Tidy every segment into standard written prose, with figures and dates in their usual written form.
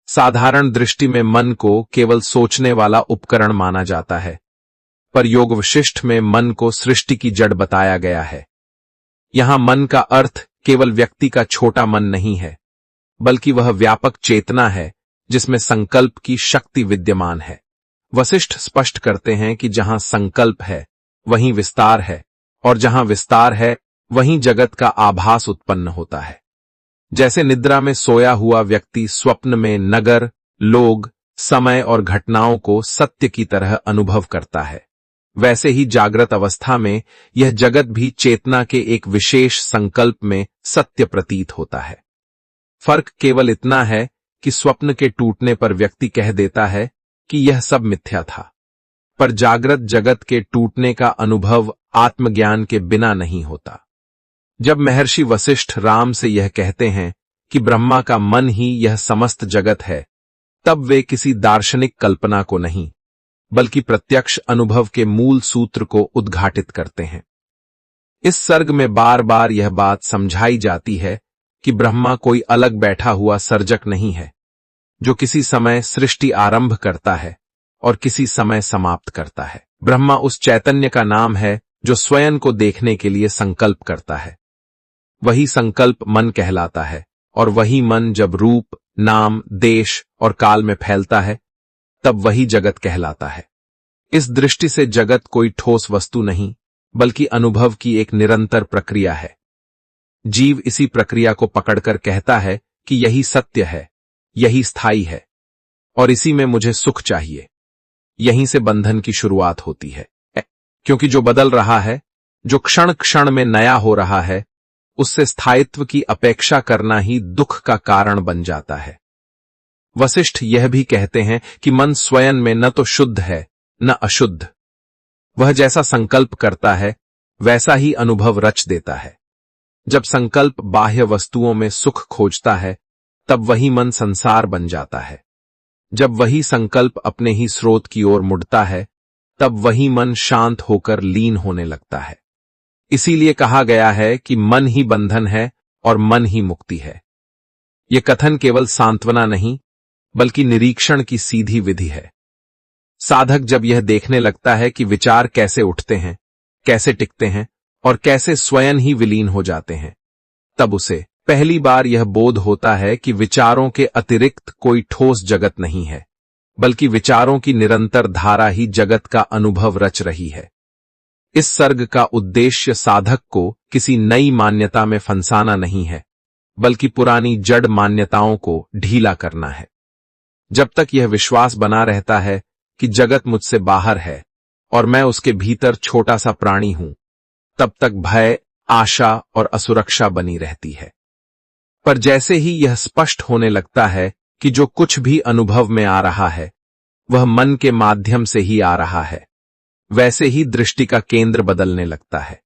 साधारण दृष्टि में मन को केवल सोचने वाला उपकरण माना जाता है, पर योग वशिष्ठ में मन को सृष्टि की जड़ बताया गया है। यहां मन का अर्थ केवल व्यक्ति का छोटा मन नहीं है, बल्कि वह व्यापक चेतना है जिसमें संकल्प की शक्ति विद्यमान है। वशिष्ठ स्पष्ट करते हैं कि जहां संकल्प है वहीं विस्तार है, और जहां विस्तार है वहीं जगत का आभास उत्पन्न होता है। जैसे निद्रा में सोया हुआ व्यक्ति स्वप्न में नगर, लोग, समय और घटनाओं को सत्य की तरह अनुभव करता है, वैसे ही जागृत अवस्था में यह जगत भी चेतना के एक विशेष संकल्प में सत्य प्रतीत होता है। फर्क केवल इतना है कि स्वप्न के टूटने पर व्यक्ति कह देता है कि यह सब मिथ्या था, पर जागृत जगत के टूटने का अनुभव आत्मज्ञान के बिना नहीं होता। जब महर्षि वशिष्ठ राम से यह कहते हैं कि ब्रह्मा का मन ही यह समस्त जगत है, तब वे किसी दार्शनिक कल्पना को नहीं, बल्कि प्रत्यक्ष अनुभव के मूल सूत्र को उद्घाटित करते हैं। इस सर्ग में बार बार यह बात समझाई जाती है कि ब्रह्मा कोई अलग बैठा हुआ सर्जक नहीं है, जो किसी समय सृष्टि आरंभ करता है और किसी समय समाप्त करता है। ब्रह्मा उस चैतन्य का नाम है जो स्वयं को देखने के लिए संकल्प करता है। वही संकल्प मन कहलाता है, और वही मन जब रूप, नाम, देश और काल में फैलता है, तब वही जगत कहलाता है। इस दृष्टि से जगत कोई ठोस वस्तु नहीं, बल्कि अनुभव की एक निरंतर प्रक्रिया है। जीव इसी प्रक्रिया को पकड़कर कहता है कि यही सत्य है, यही स्थायी है, और इसी में मुझे सुख चाहिए। यहीं से बंधन की शुरुआत होती है, क्योंकि जो बदल रहा है, जो क्षण क्षण में नया हो रहा है, उससे स्थायित्व की अपेक्षा करना ही दुख का कारण बन जाता है। वशिष्ठ यह भी कहते हैं कि मन स्वयं में न तो शुद्ध है न अशुद्ध। वह जैसा संकल्प करता है वैसा ही अनुभव रच देता है। जब संकल्प बाह्य वस्तुओं में सुख खोजता है, तब वही मन संसार बन जाता है। जब वही संकल्प अपने ही स्रोत की ओर मुड़ता है, तब वही मन शांत होकर लीन होने लगता है। इसीलिए कहा गया है कि मन ही बंधन है और मन ही मुक्ति है। यह कथन केवल सांत्वना नहीं, बल्कि निरीक्षण की सीधी विधि है। साधक जब यह देखने लगता है कि विचार कैसे उठते हैं, कैसे टिकते हैं और कैसे स्वयं ही विलीन हो जाते हैं, तब उसे पहली बार यह बोध होता है कि विचारों के अतिरिक्त कोई ठोस जगत नहीं है, बल्कि विचारों की निरंतर धारा ही जगत का अनुभव रच रही है। इस सर्ग का उद्देश्य साधक को किसी नई मान्यता में फंसाना नहीं है, बल्कि पुरानी जड़ मान्यताओं को ढीला करना है। जब तक यह विश्वास बना रहता है कि जगत मुझसे बाहर है और मैं उसके भीतर छोटा सा प्राणी हूं, तब तक भय, आशा और असुरक्षा बनी रहती है। पर जैसे ही यह स्पष्ट होने लगता है कि जो कुछ भी अनुभव में आ रहा है वह मन के माध्यम से ही आ रहा है, वैसे ही दृष्टि का केंद्र बदलने लगता है।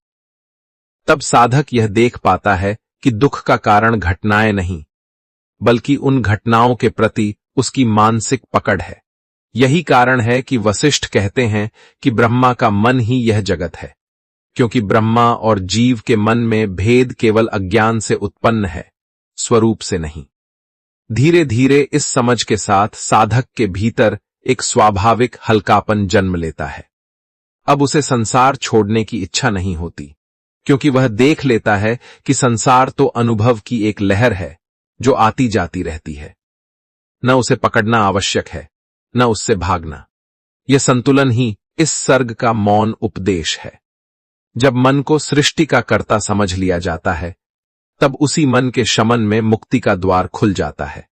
तब साधक यह देख पाता है कि दुख का कारण घटनाएं नहीं, बल्कि उन घटनाओं के प्रति उसकी मानसिक पकड़ है। यही कारण है कि वशिष्ठ कहते हैं कि ब्रह्मा का मन ही यह जगत है, क्योंकि ब्रह्मा और जीव के मन में भेद केवल अज्ञान से उत्पन्न है, स्वरूप से नहीं। धीरे धीरे इस समझ के साथ साधक के भीतर एक स्वाभाविक हल्कापन जन्म लेता है। अब उसे संसार छोड़ने की इच्छा नहीं होती, क्योंकि वह देख लेता है कि संसार तो अनुभव की एक लहर है जो आती जाती रहती है। न उसे पकड़ना आवश्यक है, न उससे भागना। यह संतुलन ही इस सर्ग का मौन उपदेश है। जब मन को सृष्टि का कर्ता समझ लिया जाता है, तब उसी मन के शमन में मुक्ति का द्वार खुल जाता है।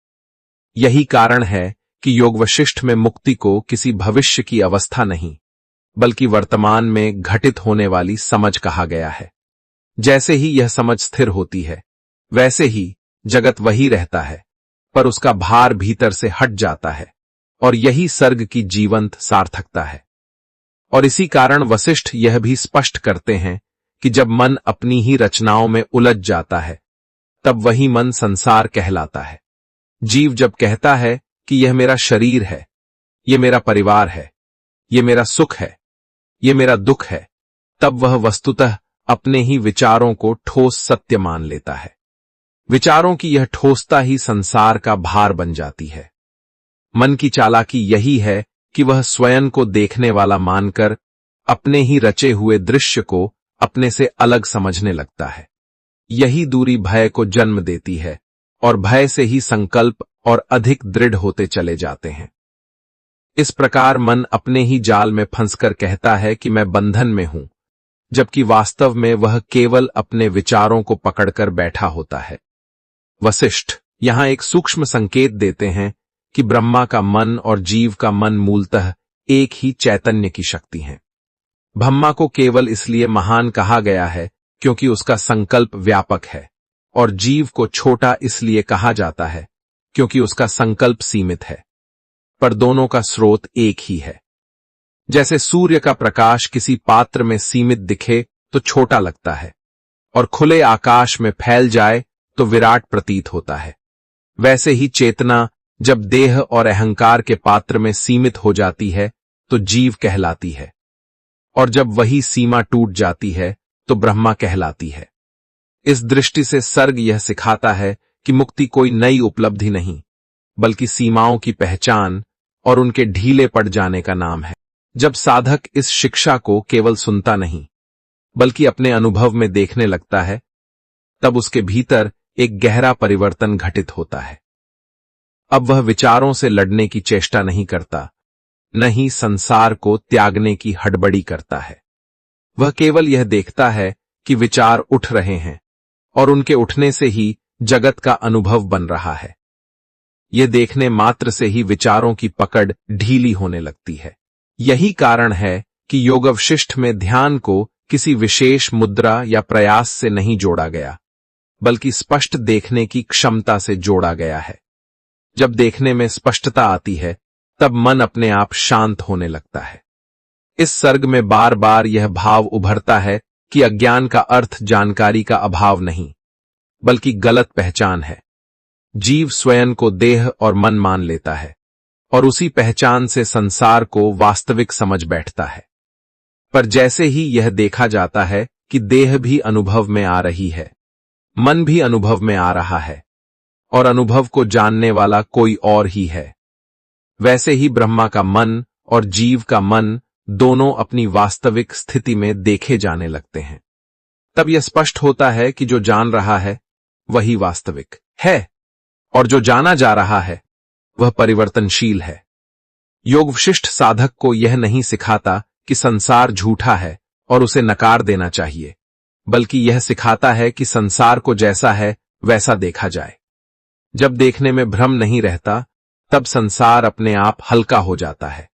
यही कारण है कि योग वशिष्ठ में मुक्ति को किसी भविष्य की अवस्था नहीं, बल्कि वर्तमान में घटित होने वाली समझ कहा गया है। जैसे ही यह समझ स्थिर होती है, वैसे ही जगत वही रहता है, पर उसका भार भीतर से हट जाता है, और यही सर्ग की जीवंत सार्थकता है। और इसी कारण वशिष्ठ यह भी स्पष्ट करते हैं कि जब मन अपनी ही रचनाओं में उलझ जाता है, तब वही मन संसार कहलाता है। जीव जब कहता है कि यह मेरा शरीर है, यह मेरा परिवार है, यह मेरा सुख है, यह मेरा दुख है, तब वह वस्तुतः अपने ही विचारों को ठोस सत्य मान लेता है। विचारों की यह ठोसता ही संसार का भार बन जाती है। मन की चालाकी यही है कि वह स्वयं को देखने वाला मानकर अपने ही रचे हुए दृश्य को अपने से अलग समझने लगता है। यही दूरी भय को जन्म देती है और भय से ही संकल्प और अधिक दृढ़ होते चले जाते हैं। इस प्रकार मन अपने ही जाल में फंसकर कहता है कि मैं बंधन में हूं, जबकि वास्तव में वह केवल अपने विचारों को पकड़कर बैठा होता है। वशिष्ठ यहां एक सूक्ष्म संकेत देते हैं कि ब्रह्मा का मन और जीव का मन मूलतः एक ही चैतन्य की शक्ति हैं। ब्रह्मा को केवल इसलिए महान कहा गया है क्योंकि उसका संकल्प व्यापक है, और जीव को छोटा इसलिए कहा जाता है क्योंकि उसका संकल्प सीमित है, पर दोनों का स्रोत एक ही है। जैसे सूर्य का प्रकाश किसी पात्र में सीमित दिखे तो छोटा लगता है, और खुले आकाश में फैल जाए तो विराट प्रतीत होता है, वैसे ही चेतना जब देह और अहंकार के पात्र में सीमित हो जाती है तो जीव कहलाती है, और जब वही सीमा टूट जाती है तो ब्रह्मा कहलाती है। इस दृष्टि से सर्ग यह सिखाता है कि मुक्ति कोई नई उपलब्धि नहीं, बल्कि सीमाओं की पहचान और उनके ढीले पड़ जाने का नाम है। जब साधक इस शिक्षा को केवल सुनता नहीं, बल्कि अपने अनुभव में देखने लगता है, तब उसके भीतर एक गहरा परिवर्तन घटित होता है। अब वह विचारों से लड़ने की चेष्टा नहीं करता, न ही संसार को त्यागने की हड़बड़ी करता है। वह केवल यह देखता है कि विचार उठ रहे हैं और उनके उठने से ही जगत का अनुभव बन रहा है। यह देखने मात्र से ही विचारों की पकड़ ढीली होने लगती है। यही कारण है कि योगवशिष्ठ में ध्यान को किसी विशेष मुद्रा या प्रयास से नहीं जोड़ा गया, बल्कि स्पष्ट देखने की क्षमता से जोड़ा गया है। जब देखने में स्पष्टता आती है, तब मन अपने आप शांत होने लगता है। इस सर्ग में बार बार यह भाव उभरता है कि अज्ञान का अर्थ जानकारी का अभाव नहीं, बल्कि गलत पहचान है। जीव स्वयं को देह और मन मान लेता है, और उसी पहचान से संसार को वास्तविक समझ बैठता है। पर जैसे ही यह देखा जाता है कि देह भी अनुभव में आ रही है, मन भी अनुभव में आ रहा है, और अनुभव को जानने वाला कोई और ही है, वैसे ही ब्रह्मा का मन और जीव का मन दोनों अपनी वास्तविक स्थिति में देखे जाने लगते हैं। तब यह स्पष्ट होता है कि जो जान रहा है वही वास्तविक है, और जो जाना जा रहा है वह परिवर्तनशील है। योगविशिष्ट साधक को यह नहीं सिखाता कि संसार झूठा है और उसे नकार देना चाहिए, बल्कि यह सिखाता है कि संसार को जैसा है वैसा देखा जाए। जब देखने में भ्रम नहीं रहता, तब संसार अपने आप हल्का हो जाता है।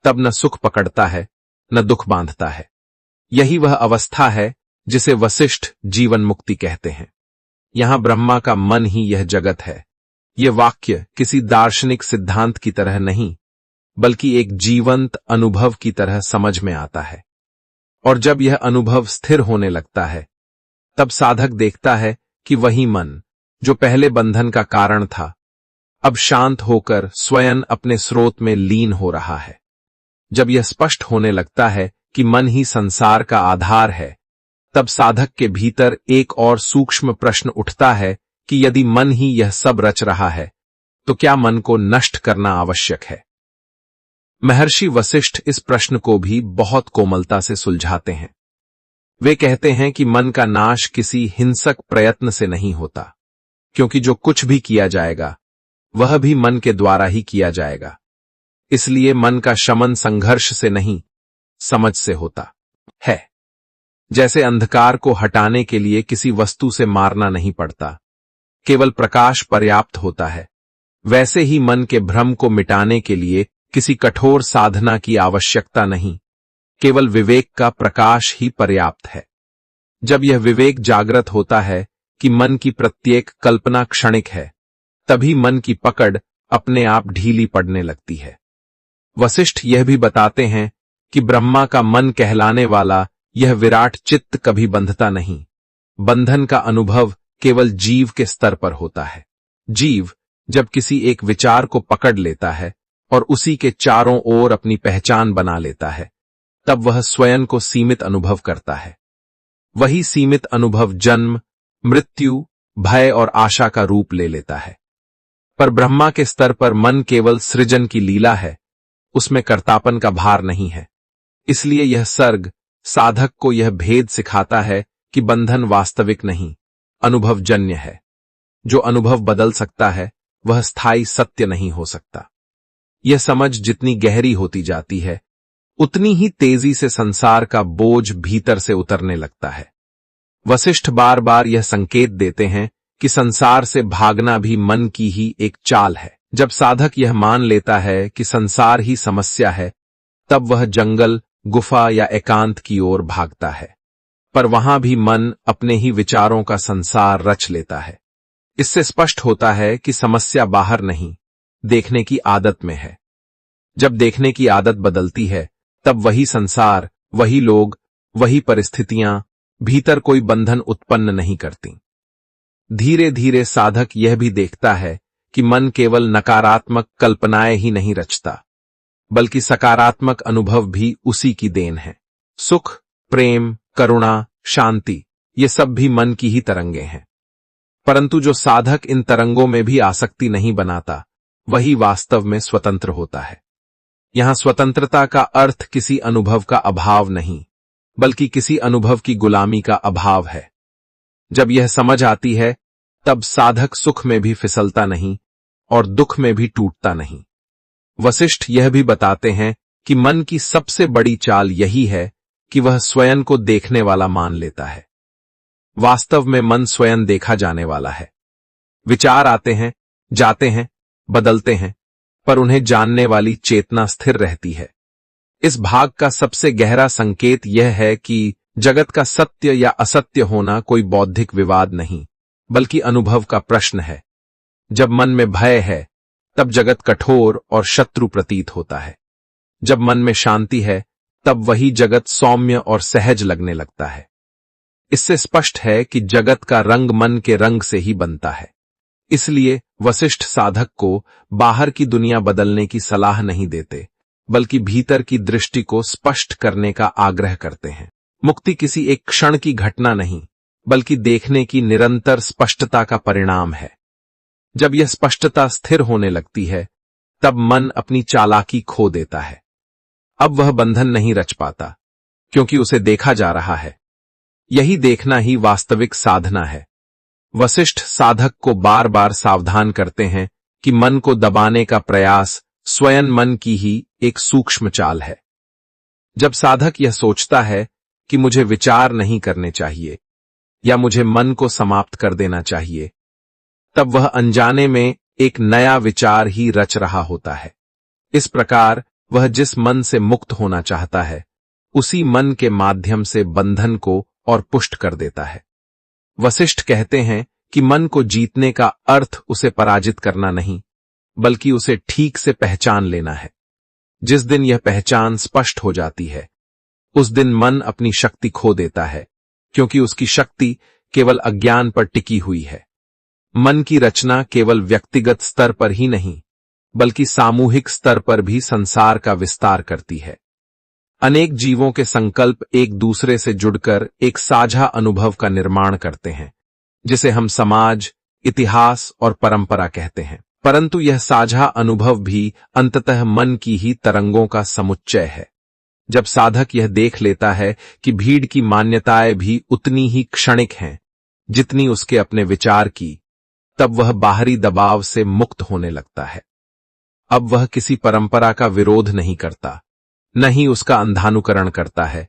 तब न सुख पकड़ता है, न दुख बांधता है। यही वह अवस्था है जिसे वशिष्ठ जीवन मुक्ति कहते हैं। यहां ब्रह्मा का मन ही यह जगत है। यह वाक्य किसी दार्शनिक सिद्धांत की तरह नहीं, बल्कि एक जीवंत अनुभव की तरह समझ में आता है। और जब यह अनुभव स्थिर होने लगता है, तब साधक देखता है कि वही मन, जो पहले बंधन का कारण था, अब शांत होकर स्वयं अपने स्रोत में लीन हो रहा है। जब यह स्पष्ट होने लगता है कि मन ही संसार का आधार है, तब साधक के भीतर एक और सूक्ष्म प्रश्न उठता है कि यदि मन ही यह सब रच रहा है, तो क्या मन को नष्ट करना आवश्यक है? महर्षि वशिष्ठ इस प्रश्न को भी बहुत कोमलता से सुलझाते हैं। वे कहते हैं कि मन का नाश किसी हिंसक प्रयत्न से नहीं होता, क्योंकि जो कुछ भी किया जाएगा वह भी मन के द्वारा ही किया जाएगा। इसलिए मन का शमन संघर्ष से नहीं, समझ से होता है। जैसे अंधकार को हटाने के लिए किसी वस्तु से मारना नहीं पड़ता, केवल प्रकाश पर्याप्त होता है, वैसे ही मन के भ्रम को मिटाने के लिए किसी कठोर साधना की आवश्यकता नहीं, केवल विवेक का प्रकाश ही पर्याप्त है। जब यह विवेक जागृत होता है कि मन की प्रत्येक कल्पना क्षणिक है, तभी मन की पकड़ अपने आप ढीली पड़ने लगती है। वशिष्ठ यह भी बताते हैं कि ब्रह्मा का मन कहलाने वाला यह विराट चित्त कभी बंधता नहीं। बंधन का अनुभव केवल जीव के स्तर पर होता है। जीव जब किसी एक विचार को पकड़ लेता है और उसी के चारों ओर अपनी पहचान बना लेता है, तब वह स्वयं को सीमित अनुभव करता है। वही सीमित अनुभव जन्म, मृत्यु, भय और आशा का रूप ले लेता है। पर ब्रह्मा के स्तर पर मन केवल सृजन की लीला है, उसमें कर्तापन का भार नहीं है। इसलिए यह सर्ग साधक को यह भेद सिखाता है कि बंधन वास्तविक नहीं, अनुभवजन्य है। जो अनुभव बदल सकता है वह स्थायी सत्य नहीं हो सकता। यह समझ जितनी गहरी होती जाती है, उतनी ही तेजी से संसार का बोझ भीतर से उतरने लगता है। वशिष्ठ बार बार यह संकेत देते हैं कि संसार से भागना भी मन की ही एक चाल है। जब साधक यह मान लेता है कि संसार ही समस्या है, तब वह जंगल, गुफा या एकांत की ओर भागता है। पर वहां भी मन अपने ही विचारों का संसार रच लेता है। इससे स्पष्ट होता है कि समस्या बाहर नहीं, देखने की आदत में है। जब देखने की आदत बदलती है, तब वही संसार, वही लोग, वही परिस्थितियां भीतर कोई बंधन उत्पन्न नहीं करती। धीरे धीरे साधक यह भी देखता है कि मन केवल नकारात्मक कल्पनाएं ही नहीं रचता, बल्कि सकारात्मक अनुभव भी उसी की देन है। सुख, प्रेम, करुणा, शांति, ये सब भी मन की ही तरंगें हैं। परंतु जो साधक इन तरंगों में भी आसक्ति नहीं बनाता, वही वास्तव में स्वतंत्र होता है। यहां स्वतंत्रता का अर्थ किसी अनुभव का अभाव नहीं, बल्कि किसी अनुभव की गुलामी का अभाव है। जब यह समझ आती है, तब साधक सुख में भी फिसलता नहीं और दुख में भी टूटता नहीं। वशिष्ठ यह भी बताते हैं कि मन की सबसे बड़ी चाल यही है कि वह स्वयं को देखने वाला मान लेता है। वास्तव में मन स्वयं देखा जाने वाला है। विचार आते हैं, जाते हैं, बदलते हैं, पर उन्हें जानने वाली चेतना स्थिर रहती है। इस भाग का सबसे गहरा संकेत यह है कि जगत का सत्य या असत्य होना कोई बौद्धिक विवाद नहीं, बल्कि अनुभव का प्रश्न है। जब मन में भय है, तब जगत कठोर और शत्रु प्रतीत होता है। जब मन में शांति है, तब वही जगत सौम्य और सहज लगने लगता है। इससे स्पष्ट है कि जगत का रंग मन के रंग से ही बनता है। इसलिए वशिष्ठ साधक को बाहर की दुनिया बदलने की सलाह नहीं देते, बल्कि भीतर की दृष्टि को स्पष्ट करने का आग्रह करते हैं। मुक्ति किसी एक क्षण की घटना नहीं, बल्कि देखने की निरंतर स्पष्टता का परिणाम है। जब यह स्पष्टता स्थिर होने लगती है, तब मन अपनी चालाकी खो देता है। अब वह बंधन नहीं रच पाता, क्योंकि उसे देखा जा रहा है। यही देखना ही वास्तविक साधना है। वशिष्ठ साधक को बार बार सावधान करते हैं कि मन को दबाने का प्रयास स्वयं मन की ही एक सूक्ष्म चाल है। जब साधक यह सोचता है कि मुझे विचार नहीं करने चाहिए या मुझे मन को समाप्त कर देना चाहिए, तब वह अनजाने में एक नया विचार ही रच रहा होता है। इस प्रकार वह जिस मन से मुक्त होना चाहता है, उसी मन के माध्यम से बंधन को और पुष्ट कर देता है। वशिष्ठ कहते हैं कि मन को जीतने का अर्थ उसे पराजित करना नहीं, बल्कि उसे ठीक से पहचान लेना है। जिस दिन यह पहचान स्पष्ट हो जाती है, उस दिन मन अपनी शक्ति खो देता है, क्योंकि उसकी शक्ति केवल अज्ञान पर टिकी हुई है। मन की रचना केवल व्यक्तिगत स्तर पर ही नहीं, बल्कि सामूहिक स्तर पर भी संसार का विस्तार करती है। अनेक जीवों के संकल्प एक दूसरे से जुड़कर एक साझा अनुभव का निर्माण करते हैं, जिसे हम समाज, इतिहास और परंपरा कहते हैं। परंतु यह साझा अनुभव भी अंततः मन की ही तरंगों का समुच्चय है। जब साधक यह देख लेता है कि भीड़ की मान्यताएं भी उतनी ही क्षणिक हैं जितनी उसके अपने विचार की, तब वह बाहरी दबाव से मुक्त होने लगता है। अब वह किसी परंपरा का विरोध नहीं करता, न ही उसका अंधानुकरण करता है,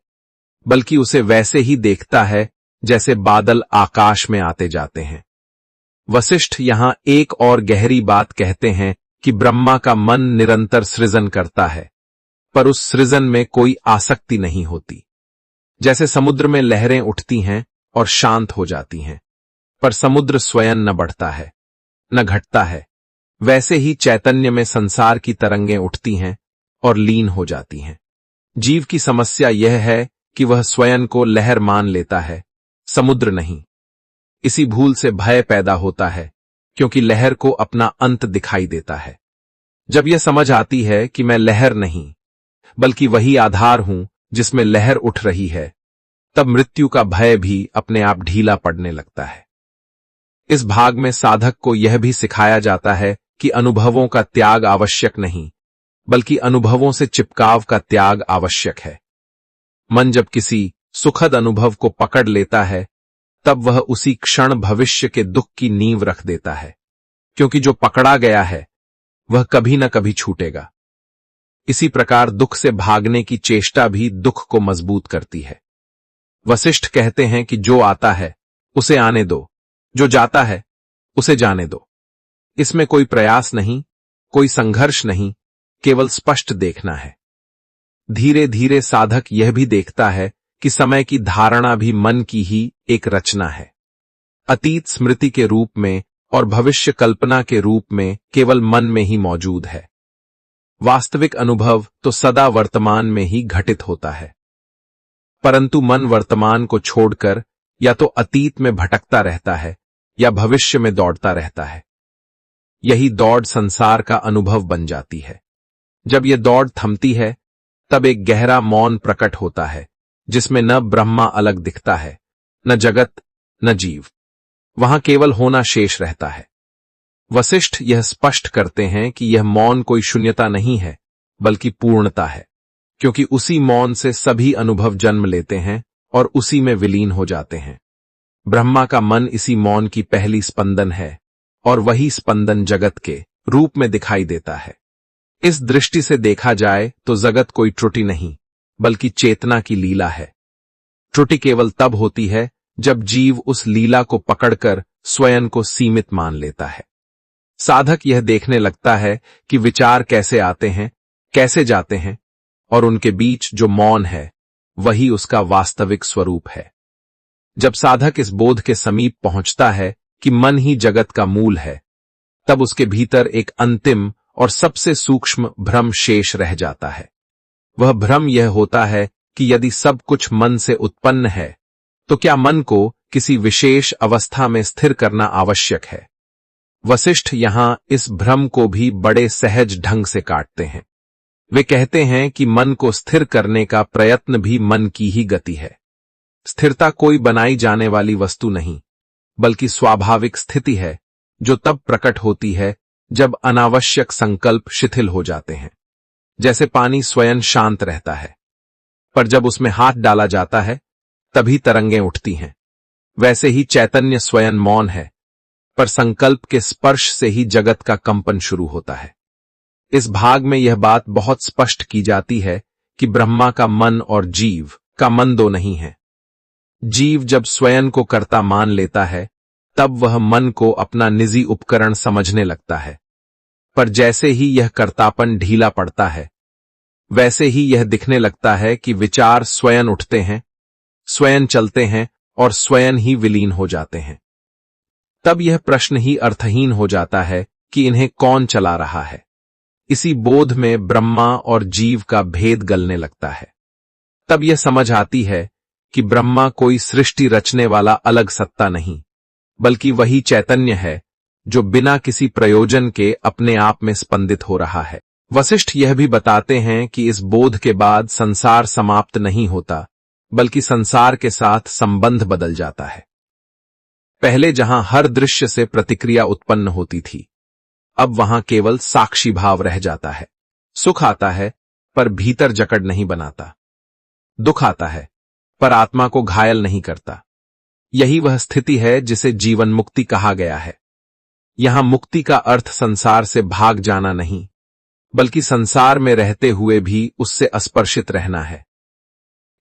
बल्कि उसे वैसे ही देखता है जैसे बादल आकाश में आते जाते हैं। वशिष्ठ यहां एक और गहरी बात कहते हैं कि ब्रह्मा का मन निरंतर सृजन करता है, पर उस सृजन में कोई आसक्ति नहीं होती। जैसे समुद्र में लहरें उठती हैं और शांत हो जाती हैं, पर समुद्र स्वयं न बढ़ता है, न घटता है, वैसे ही चैतन्य में संसार की तरंगें उठती हैं और लीन हो जाती हैं। जीव की समस्या यह है कि वह स्वयं को लहर मान लेता है, समुद्र नहीं। इसी भूल से भय पैदा होता है, क्योंकि लहर को अपना अंत दिखाई देता है। जब यह समझ आती है कि मैं लहर नहीं, बल्कि वही आधार हूं जिसमें लहर उठ रही है, तब मृत्यु का भय भी अपने आप ढीला पड़ने लगता है। इस भाग में साधक को यह भी सिखाया जाता है कि अनुभवों का त्याग आवश्यक नहीं, बल्कि अनुभवों से चिपकाव का त्याग आवश्यक है। मन जब किसी सुखद अनुभव को पकड़ लेता है, तब वह उसी क्षण भविष्य के दुख की नींव रख देता है, क्योंकि जो पकड़ा गया है वह कभी न कभी छूटेगा। इसी प्रकार दुख से भागने की चेष्टा भी दुख को मजबूत करती है। वशिष्ठ कहते हैं कि जो आता है उसे आने दो, जो जाता है उसे जाने दो। इसमें कोई प्रयास नहीं, कोई संघर्ष नहीं, केवल स्पष्ट देखना है। धीरे धीरे साधक यह भी देखता है कि समय की धारणा भी मन की ही एक रचना है। अतीत स्मृति के रूप में और भविष्य कल्पना के रूप में केवल मन में ही मौजूद है। वास्तविक अनुभव तो सदा वर्तमान में ही घटित होता है, परंतु मन वर्तमान को छोड़कर या तो अतीत में भटकता रहता है या भविष्य में दौड़ता रहता है। यही दौड़ संसार का अनुभव बन जाती है। जब यह दौड़ थमती है, तब एक गहरा मौन प्रकट होता है, जिसमें न ब्रह्मा अलग दिखता है, न जगत, न जीव। वहां केवल होना शेष रहता है। वशिष्ठ यह स्पष्ट करते हैं कि यह मौन कोई शून्यता नहीं है, बल्कि पूर्णता है, क्योंकि उसी मौन से सभी अनुभव जन्म लेते हैं और उसी में विलीन हो जाते हैं। ब्रह्मा का मन इसी मौन की पहली स्पंदन है और वही स्पंदन जगत के रूप में दिखाई देता है। इस दृष्टि से देखा जाए तो जगत कोई त्रुटि नहीं, बल्कि चेतना की लीला है। त्रुटि केवल तब होती है जब जीव उस लीला को पकड़कर स्वयं को सीमित मान लेता है। साधक यह देखने लगता है कि विचार कैसे आते हैं, कैसे जाते हैं, और उनके बीच जो मौन है वही उसका वास्तविक स्वरूप है। जब साधक इस बोध के समीप पहुंचता है कि मन ही जगत का मूल है, तब उसके भीतर एक अंतिम और सबसे सूक्ष्म भ्रम शेष रह जाता है। वह भ्रम यह होता है कि यदि सब कुछ मन से उत्पन्न है, तो क्या मन को किसी विशेष अवस्था में स्थिर करना आवश्यक है। वशिष्ठ यहां इस भ्रम को भी बड़े सहज ढंग से काटते हैं। वे कहते हैं कि मन को स्थिर करने का प्रयत्न भी मन की ही गति है। स्थिरता कोई बनाई जाने वाली वस्तु नहीं, बल्कि स्वाभाविक स्थिति है, जो तब प्रकट होती है जब अनावश्यक संकल्प शिथिल हो जाते हैं। जैसे पानी स्वयं शांत रहता है, पर जब उसमें हाथ डाला जाता है तभी तरंगें उठती हैं। वैसे ही चैतन्य स्वयं मौन है, पर संकल्प के स्पर्श से ही जगत का कंपन शुरू होता है। इस भाग में यह बात बहुत स्पष्ट की जाती है कि ब्रह्मा का मन और जीव का मन दो नहीं है। जीव जब स्वयं को कर्ता मान लेता है, तब वह मन को अपना निजी उपकरण समझने लगता है। पर जैसे ही यह कर्तापन ढीला पड़ता है, वैसे ही यह दिखने लगता है कि विचार स्वयं उठते हैं, स्वयं चलते हैं और स्वयं ही विलीन हो जाते हैं। तब यह प्रश्न ही अर्थहीन हो जाता है कि इन्हें कौन चला रहा है। इसी बोध में ब्रह्मा और जीव का भेद गलने लगता है। तब यह समझ आती है कि ब्रह्मा कोई सृष्टि रचने वाला अलग सत्ता नहीं, बल्कि वही चैतन्य है जो बिना किसी प्रयोजन के अपने आप में स्पंदित हो रहा है। वशिष्ठ यह भी बताते हैं कि इस बोध के बाद संसार समाप्त नहीं होता, बल्कि संसार के साथ संबंध बदल जाता है। पहले जहां हर दृश्य से प्रतिक्रिया उत्पन्न होती थी, अब वहां केवल साक्षी भाव रह जाता है। सुख आता है, पर भीतर जकड़ नहीं बनाता। दुख आता है, पर आत्मा को घायल नहीं करता। यही वह स्थिति है जिसे जीवन मुक्ति कहा गया है। यहां मुक्ति का अर्थ संसार से भाग जाना नहीं, बल्कि संसार में रहते हुए भी उससे अस्पर्शित रहना है।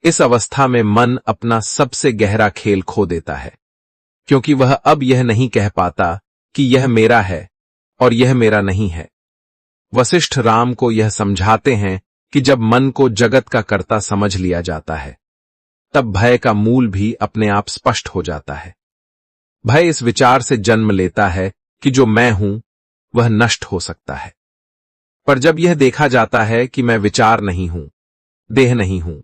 इस अवस्था में मन अपना सबसे गहरा खेल खो देता है, क्योंकि वह अब यह नहीं कह पाता कि यह मेरा है और यह मेरा नहीं है। वशिष्ठ राम को यह समझाते हैं कि जब मन को जगत का कर्ता समझ लिया जाता है, तब भय का मूल भी अपने आप स्पष्ट हो जाता है। भय इस विचार से जन्म लेता है कि जो मैं हूं वह नष्ट हो सकता है। पर जब यह देखा जाता है कि मैं विचार नहीं हूं, देह नहीं हूं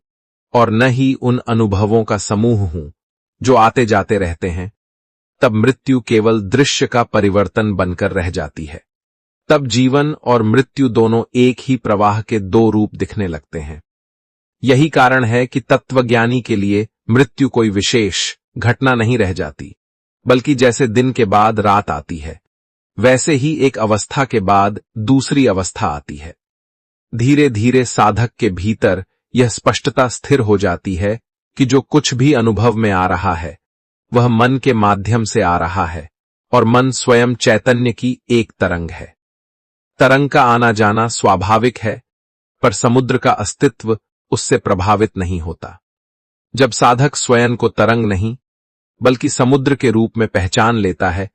और न ही उन अनुभवों का समूह हूं जो आते जाते रहते हैं, तब मृत्यु केवल दृश्य का परिवर्तन बनकर रह जाती है। तब जीवन और मृत्यु दोनों एक ही प्रवाह के दो रूप दिखने लगते हैं। यही कारण है कि तत्वज्ञानी के लिए मृत्यु कोई विशेष घटना नहीं रह जाती, बल्कि जैसे दिन के बाद रात आती है, वैसे ही एक अवस्था के बाद दूसरी अवस्था आती है। धीरे धीरे साधक के भीतर यह स्पष्टता स्थिर हो जाती है कि जो कुछ भी अनुभव में आ रहा है वह मन के माध्यम से आ रहा है और मन स्वयं चैतन्य की एक तरंग है। तरंग का आना जाना स्वाभाविक है, पर समुद्र का अस्तित्व उससे प्रभावित नहीं होता। जब साधक स्वयं को तरंग नहीं बल्कि समुद्र के रूप में पहचान लेता है,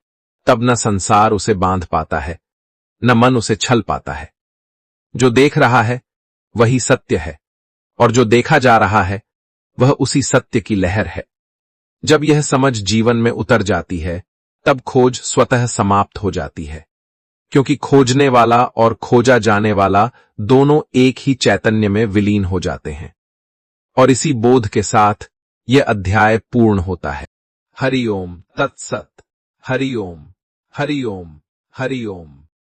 तब न संसार उसे बांध पाता है, न मन उसे छल पाता है। जो देख रहा है वही सत्य है और जो देखा जा रहा है वह उसी सत्य की लहर है। जब यह समझ जीवन में उतर जाती है, तब खोज स्वतः समाप्त हो जाती है, क्योंकि खोजने वाला और खोजा जाने वाला दोनों एक ही चैतन्य में विलीन हो जाते हैं। और इसी बोध के साथ यह अध्याय पूर्ण होता है। हरि ओम तत्सत। हरि ओम, हरि ओम, हरि ओम।